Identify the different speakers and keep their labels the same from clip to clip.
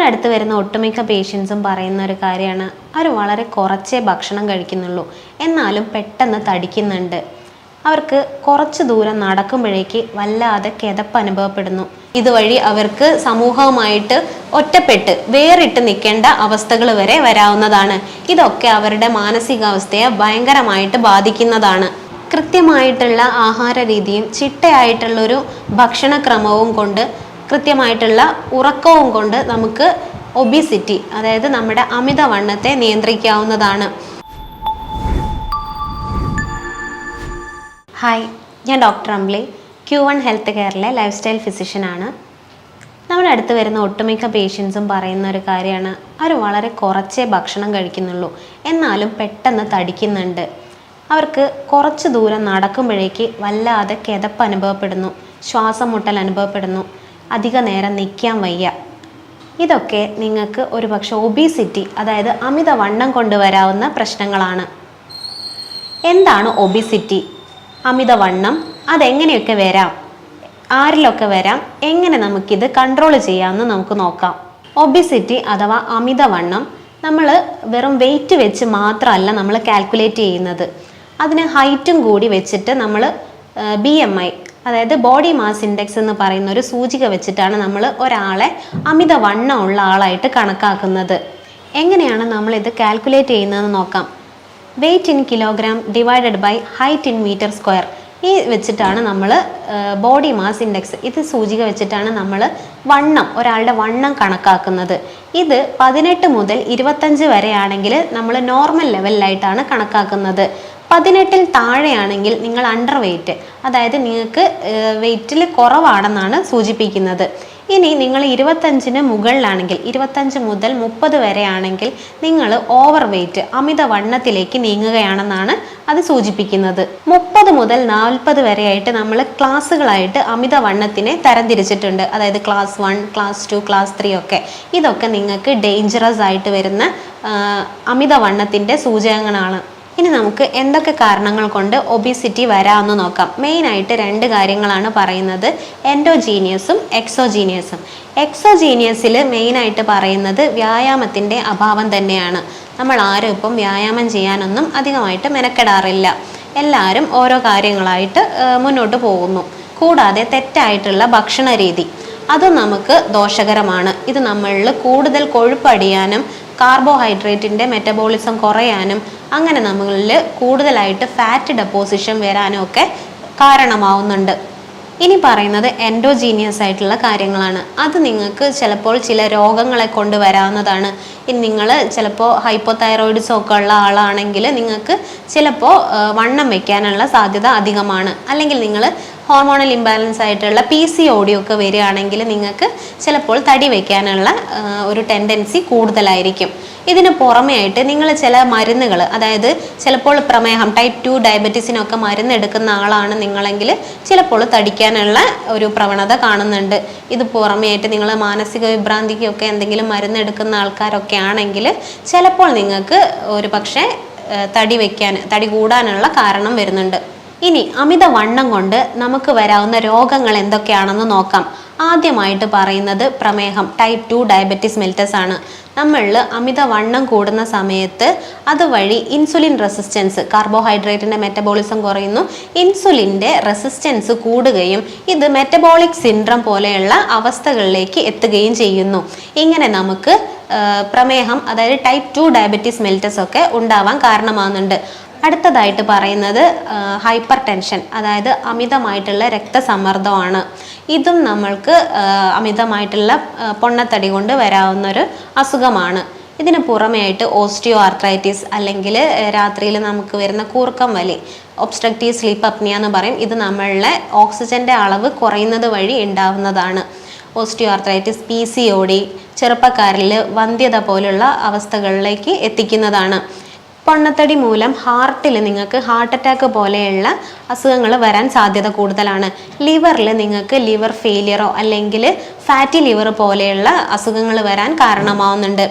Speaker 1: അടുത്ത് വരുന്ന ഒട്ടുമിക്ക പേഷ്യൻസും പറയുന്ന ഒരു കാര്യമാണ്, അവർ വളരെ കുറച്ചേ ഭക്ഷണം കഴിക്കുന്നുള്ളൂ, എന്നാലും പെട്ടെന്ന് തടിക്കുന്നുണ്ട്. അവർക്ക് കുറച്ച് ദൂരം നടക്കുമ്പോഴേക്ക് വല്ലാതെ കിതപ്പ് അനുഭവപ്പെടുന്നു. ഇതുവഴി അവർക്ക് സമൂഹവുമായിട്ട് ഒറ്റപ്പെട്ട് വേറിട്ട് നിൽക്കേണ്ട അവസ്ഥകൾ വരെ വരാവുന്നതാണ്. ഇതൊക്കെ അവരുടെ മാനസികാവസ്ഥയെ ഭയങ്കരമായിട്ട് ബാധിക്കുന്നതാണ്. കൃത്യമായിട്ടുള്ള ആഹാര രീതിയും ചിട്ടയായിട്ടുള്ളൊരു ഭക്ഷണക്രമവും കൊണ്ട്, കൃത്യമായിട്ടുള്ള ഉറക്കവും കൊണ്ട് നമുക്ക് ഒബിസിറ്റി, അതായത് നമ്മുടെ അമിതവണ്ണത്തെ നിയന്ത്രിക്കാവുന്നതാണ്. ഹായ്, ഞാൻ ഡോക്ടർ അംബ്ലി, Q1 ഹെൽത്ത് കെയറിലെ ലൈഫ് സ്റ്റൈൽ ഫിസിഷ്യനാണ്. നമ്മുടെ അടുത്ത് വരുന്ന ഒട്ടുമിക്ക പേഷ്യൻസും പറയുന്ന ഒരു കാര്യമാണ്, അവർ വളരെ കുറച്ചേ ഭക്ഷണം കഴിക്കുന്നുള്ളൂ, എന്നാലും പെട്ടെന്ന് തടിക്കുന്നുണ്ട്. അവർക്ക് കുറച്ച് ദൂരം നടക്കുമ്പോഴേക്ക് വല്ലാതെ കിതപ്പ് അനുഭവപ്പെടുന്നു, ശ്വാസം മുട്ടൽ അനുഭവപ്പെടുന്നു, അധിക നേരം നിൽക്കാൻ വയ്യ. ഇതൊക്കെ നിങ്ങൾക്ക് ഒരുപക്ഷെ ഒബീസിറ്റി, അതായത് അമിതവണ്ണം കൊണ്ടുവരാവുന്ന പ്രശ്നങ്ങളാണ്. എന്താണ് ഒബിസിറ്റി, അമിതവണ്ണം, അതെങ്ങനെയൊക്കെ വരാം, ആരിലൊക്കെ വരാം, എങ്ങനെ നമുക്കിത് കൺട്രോൾ ചെയ്യാമെന്ന് നമുക്ക് നോക്കാം. ഒബിസിറ്റി അഥവാ അമിതവണ്ണം നമ്മൾ വെറും വെയിറ്റ് വെച്ച് മാത്രമല്ല നമ്മൾ കാൽക്കുലേറ്റ് ചെയ്യുന്നത്. അതിന് ഹൈറ്റും കൂടി വെച്ചിട്ട് നമ്മൾ BMI, അതായത് ബോഡി മാസ് ഇൻഡെക്സ് എന്ന് പറയുന്ന ഒരു സൂചിക വെച്ചിട്ടാണ് നമ്മൾ ഒരാളെ അമിതവണ്ണം ഉള്ള ആളായിട്ട് കണക്കാക്കുന്നത്. എങ്ങനെയാണ് നമ്മളിത് കാൽക്കുലേറ്റ് ചെയ്യുന്നതെന്ന് നോക്കാം. Weight in kilogram divided by height in metre square, ഈ വെച്ചിട്ടാണ് നമ്മൾ ബോഡി മാസ് ഇൻഡെക്സ്, ഇത് സൂചിക വെച്ചിട്ടാണ് നമ്മൾ ഒരാളുടെ വണ്ണം കണക്കാക്കുന്നത്. ഇത് 18 മുതൽ 25 വരെയാണെങ്കിൽ നമ്മൾ നോർമൽ ലെവലിലായിട്ടാണ് കണക്കാക്കുന്നത്. 18-ൽ താഴെയാണെങ്കിൽ നിങ്ങൾ അണ്ടർ വെയിറ്റ്, അതായത് നിങ്ങൾക്ക് വെയിറ്റിൽ കുറവാണെന്നാണ് സൂചിപ്പിക്കുന്നത്. ഇനി നിങ്ങൾ 25-ന് മുകളിലാണെങ്കിൽ, 25 മുതൽ 30 വരെയാണെങ്കിൽ നിങ്ങൾ ഓവർ വെയിറ്റ്, അമിതവണ്ണത്തിലേക്ക് നീങ്ങുകയാണെന്നാണ് അത് സൂചിപ്പിക്കുന്നത്. 30 മുതൽ 40 വരെയായിട്ട് നമ്മൾ ക്ലാസ്സുകളായിട്ട് അമിതവണ്ണത്തിനെ തരംതിരിച്ചിട്ടുണ്ട്. അതായത് ക്ലാസ് 1, ക്ലാസ് 2, ക്ലാസ് 3 ഒക്കെ. ഇതൊക്കെ നിങ്ങൾക്ക് ഡേഞ്ചറസ് ആയിട്ട് വരുന്ന അമിതവണ്ണത്തിൻ്റെ സൂചകങ്ങളാണ്. ഇനി നമുക്ക് എന്തൊക്കെ കാരണങ്ങൾ കൊണ്ട് ഒബിസിറ്റി വരാമെന്ന് നോക്കാം. മെയിനായിട്ട് 2 കാര്യങ്ങളാണ് പറയുന്നത്, എൻഡോജീനിയസും എക്സോജീനിയസും. എക്സോജീനിയസിൽ മെയിനായിട്ട് പറയുന്നത് വ്യായാമത്തിൻ്റെ അഭാവം തന്നെയാണ്. നമ്മൾ ആരും ഇപ്പം വ്യായാമം ചെയ്യാനൊന്നും അധികമായിട്ട് മെനക്കെടാറില്ല. എല്ലാവരും ഓരോ കാര്യങ്ങളായിട്ട് മുന്നോട്ട് പോകുന്നു. കൂടാതെ തെറ്റായിട്ടുള്ള ഭക്ഷണ രീതി, അതും നമുക്ക് ദോഷകരമാണ്. ഇത് നമ്മളിൽ കൂടുതൽ കൊഴുപ്പടിയാനും കാർബോഹൈഡ്രേറ്റിൻ്റെ മെറ്റബോളിസം കുറയാനും അങ്ങനെ നമ്മളിൽ കൂടുതലായിട്ട് ഫാറ്റ് ഡെപ്പോസിഷൻ വരാനും ഒക്കെ കാരണമാവുന്നുണ്ട്. ഇനി പറയുന്നത് എൻഡോജീനിയസ് ആയിട്ടുള്ള കാര്യങ്ങളാണ്. അത് നിങ്ങൾക്ക് ചിലപ്പോൾ ചില രോഗങ്ങളെ കൊണ്ട് വരാവുന്നതാണ്. ഇനി നിങ്ങൾ ചിലപ്പോൾ ഹൈപ്പോതൈറോയിഡ്സ് ഒക്കെ ഉള്ള ആളാണെങ്കിൽ നിങ്ങൾക്ക് ചിലപ്പോൾ വണ്ണം വയ്ക്കാനുള്ള സാധ്യത അധികമാണ്. അല്ലെങ്കിൽ നിങ്ങൾ ഹോർമോണൽ ഇംബാലൻസ് ആയിട്ടുള്ള PCOD ഒക്കെ വരികയാണെങ്കിൽ നിങ്ങൾക്ക് ചിലപ്പോൾ തടി വയ്ക്കാനുള്ള ഒരു ടെൻഡൻസി കൂടുതലായിരിക്കും. ഇതിന് പുറമേ ആയിട്ട് നിങ്ങൾ ചില മരുന്നുകൾ, അതായത് ചിലപ്പോൾ പ്രമേഹം, ടൈപ്പ് 2 ഡയബറ്റീസിനൊക്കെ മരുന്ന് എടുക്കുന്ന ആളാണ് നിങ്ങളെങ്കിൽ ചിലപ്പോൾ തടിക്കാനുള്ള ഒരു പ്രവണത കാണുന്നുണ്ട്. ഇത് പുറമേ ആയിട്ട് നിങ്ങൾ മാനസിക വിഭ്രാന്തിക്കൊക്കെ എന്തെങ്കിലും മരുന്ന് എടുക്കുന്ന ആൾക്കാരൊക്കെ ആണെങ്കിൽ ചിലപ്പോൾ നിങ്ങൾക്ക് ഒരു പക്ഷേ തടി കൂടാനുള്ള കാരണം വരുന്നുണ്ട്. ഇനി അമിതവണ്ണം കൊണ്ട് നമുക്ക് വരാവുന്ന രോഗങ്ങൾ എന്തൊക്കെയാണെന്ന് നോക്കാം. ആദ്യമായിട്ട് പറയുന്നത് പ്രമേഹം, ടൈപ്പ് 2 ഡയബറ്റീസ് മെലിറ്റസ് ആണ്. നമ്മളിൽ അമിതവണ്ണം കൂടുന്ന സമയത്ത് അതുവഴി ഇൻസുലിൻ റെസിസ്റ്റൻസ്, കാർബോഹൈഡ്രേറ്റിൻ്റെ മെറ്റബോളിസം കുറയുന്നു, ഇൻസുലിൻ്റെ റെസിസ്റ്റൻസ് കൂടുകയും ഇത് മെറ്റബോളിക് സിൻഡ്രം പോലെയുള്ള അവസ്ഥകളിലേക്ക് എത്തുകയും ചെയ്യുന്നു. ഇങ്ങനെ നമുക്ക് പ്രമേഹം, അതായത് ടൈപ്പ് 2 ഡയബറ്റീസ് മെലിറ്റസ് ഒക്കെ ഉണ്ടാവാൻ കാരണമാകുന്നുണ്ട്. അടുത്തതായിട്ട് പറയുന്നത് ഹൈപ്പർ ടെൻഷൻ, അതായത് അമിതമായിട്ടുള്ള രക്തസമ്മർദ്ദമാണ്. ഇതും നമ്മൾക്ക് അമിതമായിട്ടുള്ള പൊണ്ണത്തടി കൊണ്ട് വരാവുന്നൊരു അസുഖമാണ്. ഇതിന് പുറമേ ആയിട്ട് ഓസ്റ്റിയോ ആർത്രൈറ്റിസ്, അല്ലെങ്കിൽ രാത്രിയിൽ നമുക്ക് വരുന്ന കൂർക്കം വലി, ഒബ്സ്ട്രക്റ്റീവ് സ്ലീപ്പ് അപ്നിയ എന്ന് പറയും. ഇത് നമ്മളുടെ ഓക്സിജൻ്റെ അളവ് കുറയുന്നത് വഴി ഉണ്ടാവുന്നതാണ്. ഓസ്റ്റിയോ ആർത്രൈറ്റിസ്, PCOD ചെറുപ്പക്കാരിൽ വന്ധ്യത പോലുള്ള അവസ്ഥകളിലേക്ക് എത്തിക്കുന്നതാണ്. പൊണ്ണത്തടി മൂലം ഹാർട്ടിൽ നിങ്ങൾക്ക് ഹാർട്ട് അറ്റാക്ക് പോലെയുള്ള അസുഖങ്ങൾ വരാൻ സാധ്യത കൂടുതലാണ്. ലിവറിൽ നിങ്ങൾക്ക് ലിവർ ഫെയിലിയറോ അല്ലെങ്കിൽ ഫാറ്റി ലിവർ പോലെയുള്ള അസുഖങ്ങൾ വരാൻ കാരണമാവുന്നുണ്ട്.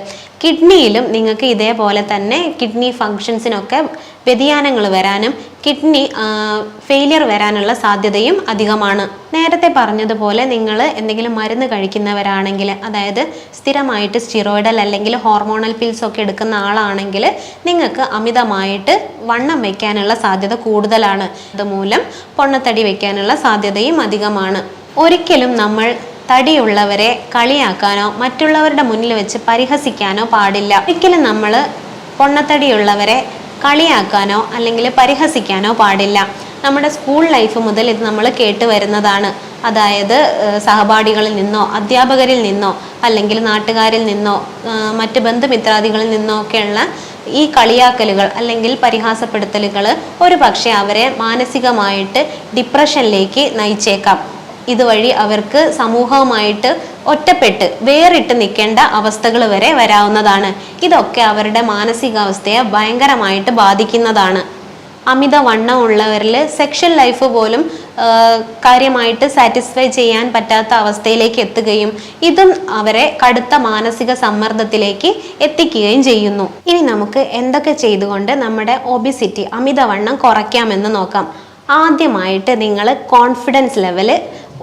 Speaker 1: കിഡ്നിയിലും നിങ്ങൾക്ക് ഇതേപോലെ തന്നെ കിഡ്നി ഫങ്ഷൻസിനൊക്കെ വ്യതിയാനങ്ങൾ വരാനും കിഡ്നി ഫെയിലിയർ വരാനുള്ള സാധ്യതയും അധികമാണ്. നേരത്തെ പറഞ്ഞതുപോലെ നിങ്ങൾ എന്തെങ്കിലും മരുന്ന് കഴിക്കുന്നവരാണെങ്കിൽ, അതായത് സ്ഥിരമായിട്ട് സ്റ്റിറോയിഡൽ അല്ലെങ്കിൽ ഹോർമോണൽ പിൽസ് ഒക്കെ എടുക്കുന്ന ആളാണെങ്കിൽ നിങ്ങൾക്ക് അമിതമായിട്ട് വണ്ണം വയ്ക്കാനുള്ള സാധ്യത കൂടുതലാണ്. അതുമൂലം പൊണ്ണത്തടി വയ്ക്കാനുള്ള സാധ്യതയും അധികമാണ്. ഒരിക്കലും നമ്മൾ തടിയുള്ളവരെ കളിയാക്കാനോ മറ്റുള്ളവരുടെ മുന്നിൽ വെച്ച് പരിഹസിക്കാനോ പാടില്ല. ഒരിക്കലും നമ്മൾ പൊണ്ണത്തടിയുള്ളവരെ കളിയാക്കാനോ അല്ലെങ്കിൽ പരിഹസിക്കാനോ പാടില്ല. നമ്മുടെ സ്കൂൾ ലൈഫ് മുതൽ ഇത് നമ്മൾ കേട്ട് വരുന്നതാണ്. അതായത് സഹപാഠികളിൽ നിന്നോ അധ്യാപകരിൽ നിന്നോ അല്ലെങ്കിൽ നാട്ടുകാരിൽ നിന്നോ മറ്റ് ബന്ധുമിത്രാദികളിൽ നിന്നോ ഒക്കെയുള്ള ഈ കളിയാക്കലുകൾ അല്ലെങ്കിൽ പരിഹാസപ്പെടുത്തലുകൾ ഒരു പക്ഷേ അവരെ മാനസികമായിട്ട് ഡിപ്രഷനിലേക്ക് നയിച്ചേക്കാം. ഇതുവഴി അവർക്ക് സമൂഹവുമായിട്ട് ഒറ്റപ്പെട്ട് വേറിട്ട് നിൽക്കേണ്ട അവസ്ഥകൾ വരെ വരാവുന്നതാണ്. ഇതൊക്കെ അവരുടെ മാനസികാവസ്ഥയെ ഭയങ്കരമായിട്ട് ബാധിക്കുന്നതാണ്. അമിത വണ്ണം ഉള്ളവരിൽ സെക്ഷൽ ലൈഫ് പോലും കാര്യമായിട്ട് സാറ്റിസ്ഫൈ ചെയ്യാൻ പറ്റാത്ത അവസ്ഥയിലേക്ക് എത്തുകയും ഇതും അവരെ കടുത്ത മാനസിക സമ്മർദ്ദത്തിലേക്ക് എത്തിക്കുകയും ചെയ്യുന്നു. ഇനി നമുക്ക് എന്തൊക്കെ ചെയ്തുകൊണ്ട് നമ്മുടെ ഒബിസിറ്റി അമിതവണ്ണം കുറയ്ക്കാമെന്ന് നോക്കാം. ആദ്യമായിട്ട് നിങ്ങൾ കോൺഫിഡൻസ് ലെവല്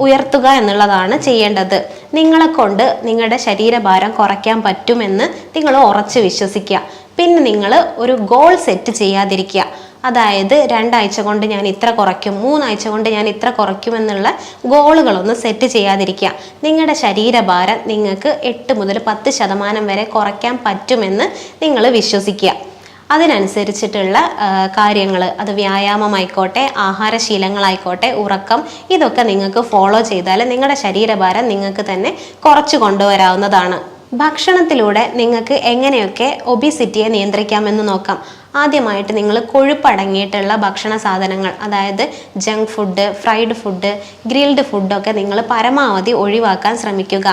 Speaker 1: ഉയർത്തുക എന്നുള്ളതാണ് ചെയ്യേണ്ടത്. നിങ്ങളെ കൊണ്ട് നിങ്ങളുടെ ശരീരഭാരം കുറയ്ക്കാൻ പറ്റുമെന്ന് നിങ്ങൾ ഉറച്ചു വിശ്വസിക്കുക. പിന്നെ നിങ്ങൾ ഒരു ഗോൾ സെറ്റ് ചെയ്യാതിരിക്കുക. അതായത് 2 ആഴ്ച കൊണ്ട് ഞാൻ ഇത്ര കുറയ്ക്കും, 3 ആഴ്ച കൊണ്ട് ഞാൻ ഇത്ര കുറയ്ക്കും എന്നുള്ള ഗോളുകളൊന്നും സെറ്റ് ചെയ്യാതിരിക്കുക. നിങ്ങളുടെ ശരീരഭാരം നിങ്ങൾക്ക് 8 മുതൽ 10% വരെ കുറയ്ക്കാൻ പറ്റുമെന്ന് നിങ്ങൾ വിശ്വസിക്കുക. അതിനനുസരിച്ചിട്ടുള്ള കാര്യങ്ങൾ, അത് വ്യായാമമായിക്കോട്ടെ, ആഹാരശീലങ്ങളായിക്കോട്ടെ, ഉറക്കം, ഇതൊക്കെ നിങ്ങൾക്ക് ഫോളോ ചെയ്താൽ നിങ്ങളുടെ ശരീരഭാരം നിങ്ങൾക്ക് തന്നെ കുറച്ച് കൊണ്ടുവരാവുന്നതാണ്. ഭക്ഷണത്തിലൂടെ നിങ്ങൾക്ക് എങ്ങനെയൊക്കെ ഒബിസിറ്റിയെ നിയന്ത്രിക്കാമെന്ന് നോക്കാം. ആദ്യമായിട്ട് നിങ്ങൾ കൊഴുപ്പടങ്ങിയിട്ടുള്ള ഭക്ഷണ സാധനങ്ങൾ, അതായത് junk food, fried food, grilled ഫുഡൊക്കെ നിങ്ങൾ പരമാവധി ഒഴിവാക്കാൻ ശ്രമിക്കുക.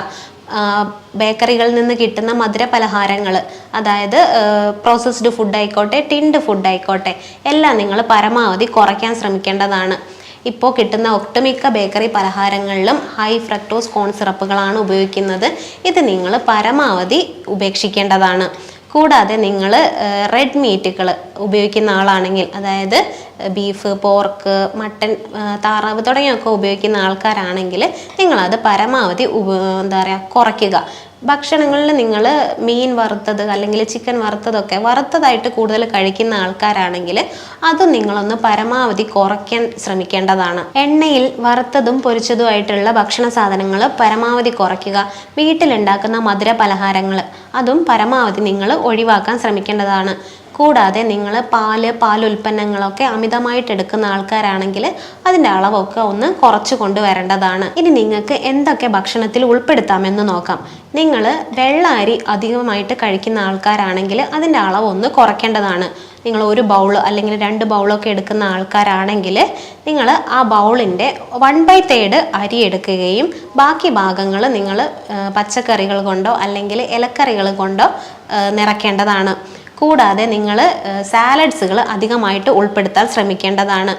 Speaker 1: ബേക്കറികളിൽ നിന്ന് കിട്ടുന്ന മധുര പലഹാരങ്ങൾ, അതായത് പ്രോസസ്ഡ് ഫുഡ് ആയിക്കോട്ടെ, ടിൻഡ് ഫുഡ് ആയിക്കോട്ടെ, എല്ലാം നിങ്ങൾ പരമാവധി കുറയ്ക്കാൻ ശ്രമിക്കേണ്ടതാണ്. ഇപ്പോൾ കിട്ടുന്ന ഒട്ടുമിക്ക ബേക്കറി പലഹാരങ്ങളിലും ഹൈ ഫ്രക്ടോസ് കോൺ സിറപ്പുകളാണ് ഉപയോഗിക്കുന്നത്. ഇത് നിങ്ങൾ പരമാവധി ഉപേക്ഷിക്കേണ്ടതാണ്. കൂടാതെ നിങ്ങൾ റെഡ് മീറ്റുകൾ ഉപയോഗിക്കുന്ന ആളാണെങ്കിൽ, അതായത് ബീഫ്, പോർക്ക്, മട്ടൻ, താറാവ് തുടങ്ങിയൊക്കെ ഉപയോഗിക്കുന്ന ആൾക്കാരാണെങ്കിൽ നിങ്ങളത് പരമാവധി കുറയ്ക്കുക. ഭക്ഷണങ്ങളിൽ നിങ്ങൾ മീൻ വറുത്തത് അല്ലെങ്കിൽ ചിക്കൻ വറുത്തതൊക്കെ വറുത്തതായിട്ട് കൂടുതൽ കഴിക്കുന്ന ആൾക്കാരാണെങ്കിൽ അത് നിങ്ങളൊന്ന് പരമാവധി കുറയ്ക്കാൻ ശ്രമിക്കേണ്ടതാണ്. എണ്ണയിൽ വറുത്തതും പൊരിച്ചതുമായിട്ടുള്ള ഭക്ഷണ സാധനങ്ങൾ പരമാവധി കുറയ്ക്കുക. വീട്ടിലുണ്ടാക്കുന്ന മധുര പലഹാരങ്ങൾ അതും പരമാവധി നിങ്ങൾ ഒഴിവാക്കാൻ ശ്രമിക്കേണ്ടതാണ്. കൂടാതെ നിങ്ങൾ പാലുൽപ്പന്നങ്ങളൊക്കെ അമിതമായിട്ട് എടുക്കുന്ന ആൾക്കാരാണെങ്കിൽ അതിൻ്റെ അളവൊക്കെ ഒന്ന് കുറച്ച് കൊണ്ടുവരേണ്ടതാണ്. ഇനി നിങ്ങൾക്ക് എന്തൊക്കെ ഭക്ഷണത്തിൽ ഉൾപ്പെടുത്താമെന്ന് നോക്കാം. നിങ്ങൾ വെള്ള അരി അധികമായിട്ട് കഴിക്കുന്ന ആൾക്കാരാണെങ്കിൽ അതിൻ്റെ അളവ് ഒന്ന് കുറയ്ക്കേണ്ടതാണ്. നിങ്ങൾ 1 ബൗൾ അല്ലെങ്കിൽ 2 ബൗളൊക്കെ എടുക്കുന്ന ആൾക്കാരാണെങ്കിൽ നിങ്ങൾ ആ ബൗളിൻ്റെ 1/3 അരി എടുക്കുകയും ബാക്കി ഭാഗങ്ങൾ നിങ്ങൾ പച്ചക്കറികൾ കൊണ്ടോ അല്ലെങ്കിൽ ഇലക്കറികൾ കൊണ്ടോ നിറയ്ക്കേണ്ടതാണ്. കൂടാതെ നിങ്ങൾ സാലഡ്സുകൾ അധികമായിട്ട് ഉൾപ്പെടുത്താൻ ശ്രമിക്കേണ്ടതാണ്.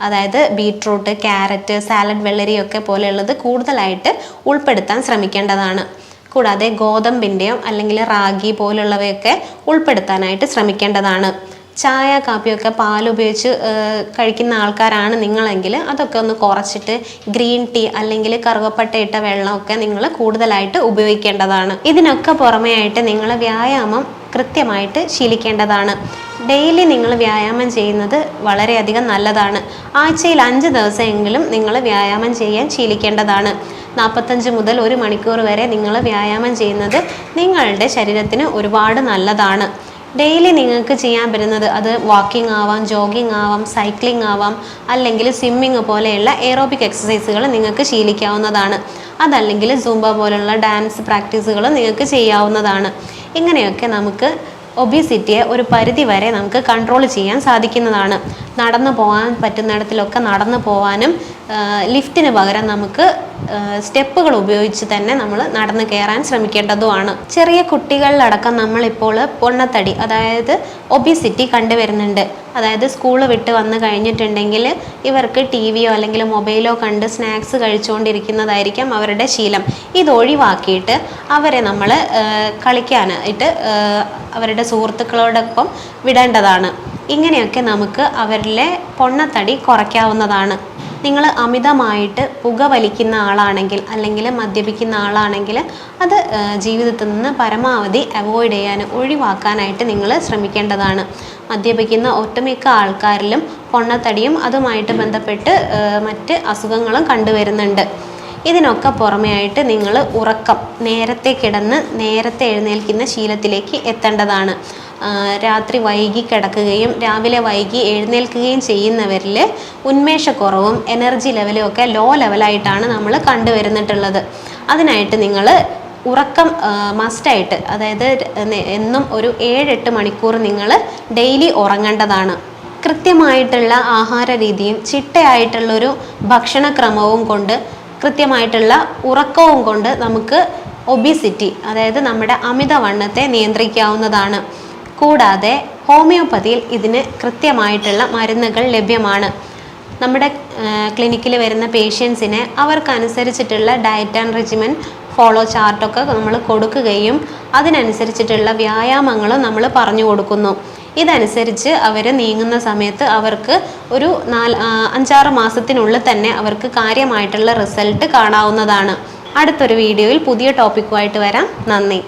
Speaker 1: അതായത് ബീട്രൂട്ട്, ക്യാരറ്റ്, സാലഡ് വെള്ളരിയൊക്കെ പോലെയുള്ളത് കൂടുതലായിട്ട് ഉൾപ്പെടുത്താൻ ശ്രമിക്കേണ്ടതാണ്. കൂടാതെ ഗോതമ്പിൻ്റെയോ അല്ലെങ്കിൽ റാഗി പോലുള്ളവയൊക്കെ ഉൾപ്പെടുത്താനായിട്ട് ശ്രമിക്കേണ്ടതാണ്. ചായ, കാപ്പിയൊക്കെ പാലുപയോഗിച്ച് കഴിക്കുന്ന ആൾക്കാരാണ് നിങ്ങളെങ്കിൽ അതൊക്കെ ഒന്ന് കുറച്ചിട്ട് ഗ്രീൻ ടീ അല്ലെങ്കിൽ കറുവപ്പട്ട ഇട്ട വെള്ളമൊക്കെ നിങ്ങൾ കൂടുതലായിട്ട് ഉപയോഗിക്കേണ്ടതാണ്. ഇതിനൊക്കെ പുറമേ ആയിട്ട് നിങ്ങൾ വ്യായാമം കൃത്യമായിട്ട് ശീലിക്കേണ്ടതാണ്. ഡെയിലി നിങ്ങൾ വ്യായാമം ചെയ്യുന്നത് വളരെയധികം നല്ലതാണ്. ആഴ്ചയിൽ 5 ദിവസമെങ്കിലും നിങ്ങൾ വ്യായാമം ചെയ്യാൻ ശീലിക്കേണ്ടതാണ്. 45 മുതൽ 1 മണിക്കൂർ വരെ നിങ്ങൾ വ്യായാമം ചെയ്യുന്നത് നിങ്ങളുടെ ശരീരത്തിന് ഒരുപാട് നല്ലതാണ്. ഡെയിലി നിങ്ങൾക്ക് ചെയ്യാൻ പറ്റുന്നത് അത് വാക്കിംഗ് ആവാം, ജോഗിങ് ആവാം, സൈക്ലിംഗ് ആവാം, അല്ലെങ്കിൽ സ്വിമ്മിങ് പോലെയുള്ള എയറോബിക് എക്സസൈസുകൾ നിങ്ങൾക്ക് ശീലിക്കാവുന്നതാണ്. അതല്ലെങ്കിൽ സൂംബ പോലുള്ള ഡാൻസ് പ്രാക്ടീസുകൾ നിങ്ങൾക്ക് ചെയ്യാവുന്നതാണ്. ഇങ്ങനെയൊക്കെ നമുക്ക് ഒബിസിറ്റിയെ ഒരു പരിധി വരെ നമുക്ക് കൺട്രോൾ ചെയ്യാൻ സാധിക്കുന്നതാണ്. നടന്നു പോകാൻ പറ്റുന്നിടത്തിലൊക്കെ നടന്നു പോകാനും ലിഫ്റ്റിന് പകരം നമുക്ക് സ്റ്റെപ്പുകൾ ഉപയോഗിച്ച് തന്നെ നമ്മൾ നടന്നു കയറാൻ ശ്രമിക്കേണ്ടതുമാണ്. ചെറിയ കുട്ടികളിലടക്കം നമ്മളിപ്പോൾ പൊണ്ണത്തടി, അതായത് ഒബിസിറ്റി കണ്ടുവരുന്നുണ്ട്. അതായത് സ്കൂള് വിട്ട് വന്ന് കഴിഞ്ഞിട്ടുണ്ടെങ്കിൽ ഇവർക്ക് ടി-വിയോ അല്ലെങ്കിൽ മൊബൈലോ കണ്ട് സ്നാക്സ് കഴിച്ചുകൊണ്ടിരിക്കുന്നതായിരിക്കും അവരുടെ ശീലം. ഇത് ഒഴിവാക്കിയിട്ട് അവരെ നമ്മൾ കളിക്കാനായിട്ട് അവരുടെ സുഹൃത്തുക്കളോടൊപ്പം വിടേണ്ടതാണ്. ഇങ്ങനെയൊക്കെ നമുക്ക് അവരിലെ പൊണ്ണത്തടി കുറയ്ക്കാവുന്നതാണ്. നിങ്ങൾ അമിതമായിട്ട് പുക വലിക്കുന്ന ആളാണെങ്കിൽ അല്ലെങ്കിൽ മദ്യപിക്കുന്ന ആളാണെങ്കിൽ അത് ജീവിതത്തിൽ നിന്ന് പരമാവധി അവോയ്ഡ് ഒഴിവാക്കാനായിട്ട് നിങ്ങൾ ശ്രമിക്കേണ്ടതാണ്. മദ്യപിക്കുന്ന ഒട്ടുമിക്ക ആൾക്കാരിലും പൊണ്ണത്തടിയും അതുമായിട്ട് ബന്ധപ്പെട്ട് മറ്റ് അസുഖങ്ങളും കണ്ടുവരുന്നുണ്ട്. ഇതിനൊക്കെ പുറമെയായിട്ട് നിങ്ങൾ ഉറക്കം, നേരത്തെ കിടന്ന് നേരത്തെ എഴുന്നേൽക്കുന്ന ശീലത്തിലേക്ക് എത്തേണ്ടതാണ്. രാത്രി വൈകി കിടക്കുകയും രാവിലെ വൈകി എഴുന്നേൽക്കുകയും ചെയ്യുന്നവരിൽ ഉന്മേഷക്കുറവും എനർജി ലെവലും ഒക്കെ ലോ ലെവലായിട്ടാണ് നമ്മൾ കണ്ടുവരുന്നിട്ടുള്ളത്. അതിനായിട്ട് നിങ്ങൾ ഉറക്കം മസ്റ്റായിട്ട്, അതായത് എന്നും ഒരു 7-8 മണിക്കൂർ നിങ്ങൾ ഡെയിലി ഉറങ്ങേണ്ടതാണ്. കൃത്യമായിട്ടുള്ള ആഹാര രീതിയും ചിട്ടയായിട്ടുള്ളൊരു ഭക്ഷണക്രമവും കൊണ്ട് കൃത്യമായിട്ടുള്ള ഉറക്കവും കൊണ്ട് നമുക്ക് ഒബിസിറ്റി, അതായത് നമ്മുടെ അമിതവണ്ണത്തെ നിയന്ത്രിക്കാവുന്നതാണ്. കൂടാതെ ഹോമിയോപ്പതിയിൽ ഇതിന് കൃത്യമായിട്ടുള്ള മരുന്നുകൾ ലഭ്യമാണ്. നമ്മുടെ ക്ലിനിക്കിൽ വരുന്ന പേഷ്യൻസിനെ അവർക്കനുസരിച്ചിട്ടുള്ള ഡയറ്റ് ആൻഡ് റെജിമെൻ ഫോളോ ചാർട്ടൊക്കെ നമ്മൾ കൊടുക്കുകയും അതിനനുസരിച്ചിട്ടുള്ള വ്യായാമങ്ങളും നമ്മൾ പറഞ്ഞു കൊടുക്കുന്നു. ഇതനുസരിച്ച് അവർ നീങ്ങുന്ന സമയത്ത് അവർക്ക് ഒരു 5-6 മാസത്തിനുള്ളിൽ തന്നെ അവർക്ക് കാര്യമായിട്ടുള്ള റിസൾട്ട് കാണാവുന്നതാണ്. അടുത്തൊരു വീഡിയോയിൽ പുതിയ ടോപ്പിക്കുമായിട്ട് വരാം. നന്ദി.